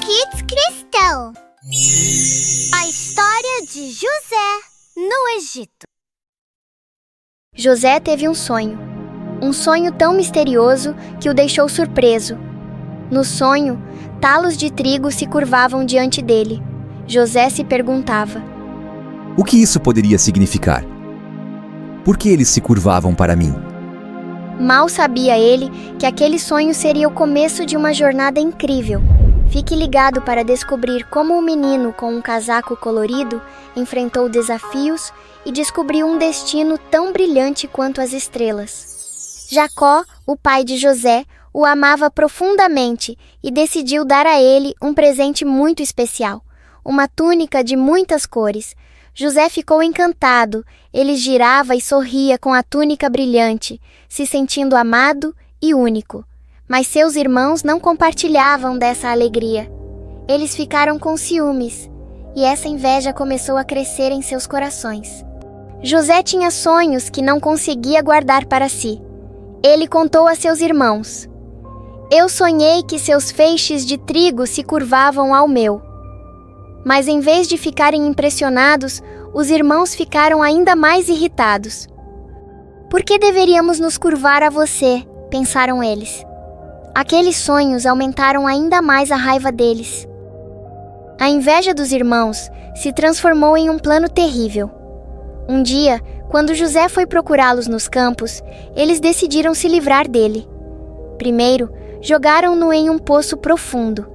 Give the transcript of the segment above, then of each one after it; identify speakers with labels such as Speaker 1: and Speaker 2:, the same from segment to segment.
Speaker 1: Kids Cristão. A história de José no Egito.
Speaker 2: José teve um sonho tão misterioso que o deixou surpreso. No sonho, talos de trigo se curvavam diante dele. José se perguntava:
Speaker 3: o que isso poderia significar? Por que eles se curvavam para mim?
Speaker 2: Mal sabia ele que aquele sonho seria o começo de uma jornada incrível. Fique ligado para descobrir como um menino com um casaco colorido enfrentou desafios e descobriu um destino tão brilhante quanto as estrelas. Jacó, o pai de José, o amava profundamente e decidiu dar a ele um presente muito especial, uma túnica de muitas cores. José ficou encantado, ele girava e sorria com a túnica brilhante, se sentindo amado e único. Mas seus irmãos não compartilhavam dessa alegria. Eles ficaram com ciúmes, e essa inveja começou a crescer em seus corações. José tinha sonhos que não conseguia guardar para si. Ele contou a seus irmãos: eu sonhei que seus feixes de trigo se curvavam ao meu. Mas em vez de ficarem impressionados, os irmãos ficaram ainda mais irritados. Por que deveríamos nos curvar a você? Pensaram eles. Aqueles sonhos aumentaram ainda mais a raiva deles. A inveja dos irmãos se transformou em um plano terrível. Um dia, quando José foi procurá-los nos campos, eles decidiram se livrar dele. Primeiro, jogaram-no em um poço profundo,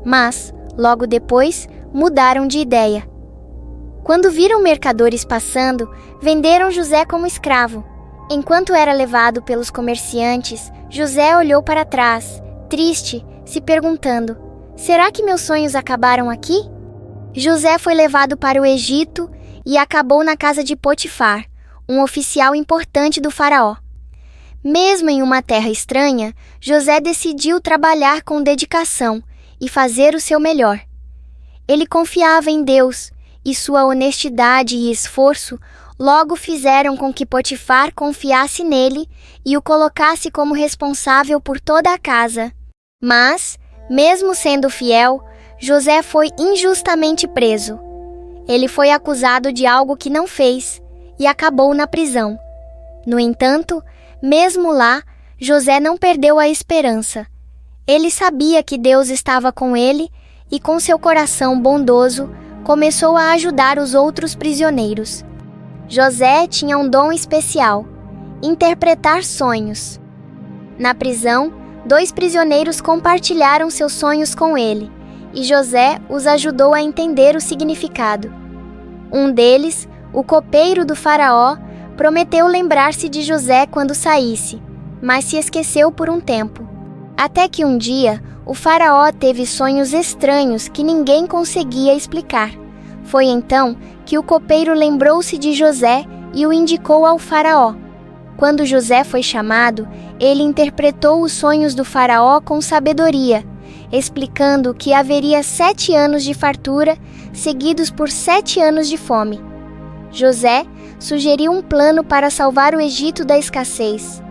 Speaker 2: mas, logo depois, mudaram de ideia. Quando viram mercadores passando, venderam José como escravo. Enquanto era levado pelos comerciantes, José olhou para trás, triste, se perguntando: será que meus sonhos acabaram aqui? José foi levado para o Egito e acabou na casa de Potifar, um oficial importante do faraó. Mesmo em uma terra estranha, José decidiu trabalhar com dedicação e fazer o seu melhor. Ele confiava em Deus, e sua honestidade e esforço logo fizeram com que Potifar confiasse nele e o colocasse como responsável por toda a casa. Mas, mesmo sendo fiel, José foi injustamente preso. Ele foi acusado de algo que não fez e acabou na prisão. No entanto, mesmo lá, José não perdeu a esperança. Ele sabia que Deus estava com ele e, com seu coração bondoso, começou a ajudar os outros prisioneiros. José tinha um dom especial: interpretar sonhos. Na prisão, 2 prisioneiros compartilharam seus sonhos com ele, e José os ajudou a entender o significado. Um deles, o copeiro do faraó, prometeu lembrar-se de José quando saísse, mas se esqueceu por um tempo. Até que um dia, o faraó teve sonhos estranhos que ninguém conseguia explicar. Foi então que o copeiro lembrou-se de José e o indicou ao faraó. Quando José foi chamado, ele interpretou os sonhos do faraó com sabedoria, explicando que haveria 7 anos de fartura, seguidos por 7 anos de fome. José sugeriu um plano para salvar o Egito da escassez.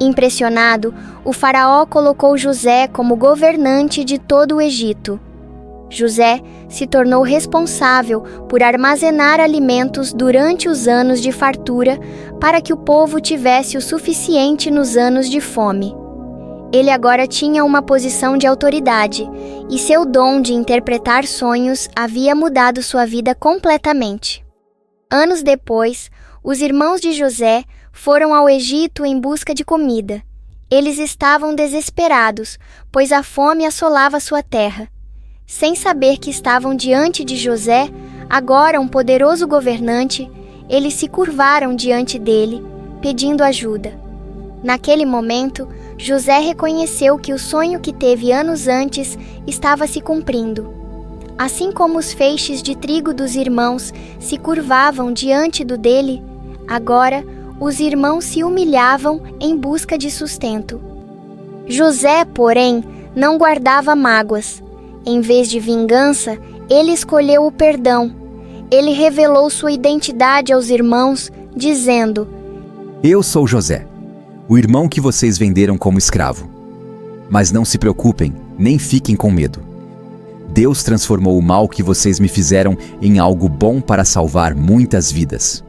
Speaker 2: Impressionado, o faraó colocou José como governante de todo o Egito. José se tornou responsável por armazenar alimentos durante os anos de fartura para que o povo tivesse o suficiente nos anos de fome. Ele agora tinha uma posição de autoridade, e seu dom de interpretar sonhos havia mudado sua vida completamente. Anos depois, os irmãos de José foram ao Egito em busca de comida. Eles estavam desesperados, pois a fome assolava sua terra. Sem saber que estavam diante de José, agora um poderoso governante, eles se curvaram diante dele, pedindo ajuda. Naquele momento, José reconheceu que o sonho que teve anos antes estava se cumprindo. Assim como os feixes de trigo dos irmãos se curvavam diante do dele, agora os irmãos se humilhavam em busca de sustento. José, porém, não guardava mágoas. Em vez de vingança, ele escolheu o perdão. Ele revelou sua identidade aos irmãos, dizendo:
Speaker 3: eu sou José, o irmão que vocês venderam como escravo. Mas não se preocupem, nem fiquem com medo. Deus transformou o mal que vocês me fizeram em algo bom para salvar muitas vidas.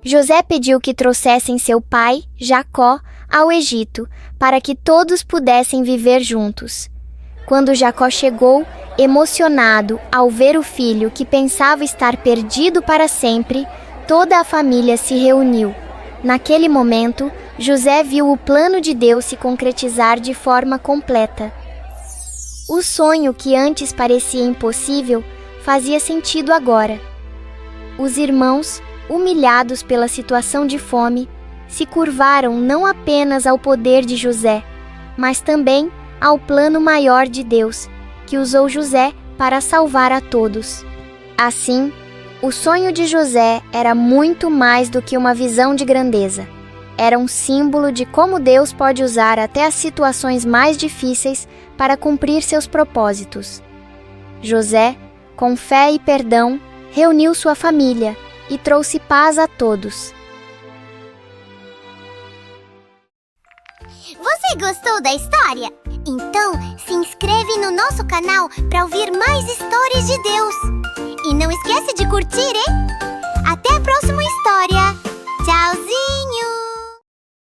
Speaker 2: José pediu que trouxessem seu pai, Jacó, ao Egito, para que todos pudessem viver juntos. Quando Jacó chegou, emocionado ao ver o filho que pensava estar perdido para sempre, toda a família se reuniu. Naquele momento, José viu o plano de Deus se concretizar de forma completa. O sonho que antes parecia impossível fazia sentido agora. Os irmãos, humilhados pela situação de fome, se curvaram não apenas ao poder de José, mas também ao plano maior de Deus, que usou José para salvar a todos. Assim, o sonho de José era muito mais do que uma visão de grandeza. Era um símbolo de como Deus pode usar até as situações mais difíceis para cumprir seus propósitos. José, com fé e perdão, reuniu sua família e trouxe paz a todos.
Speaker 1: Você gostou da história? Então, se inscreve no nosso canal para ouvir mais histórias de Deus.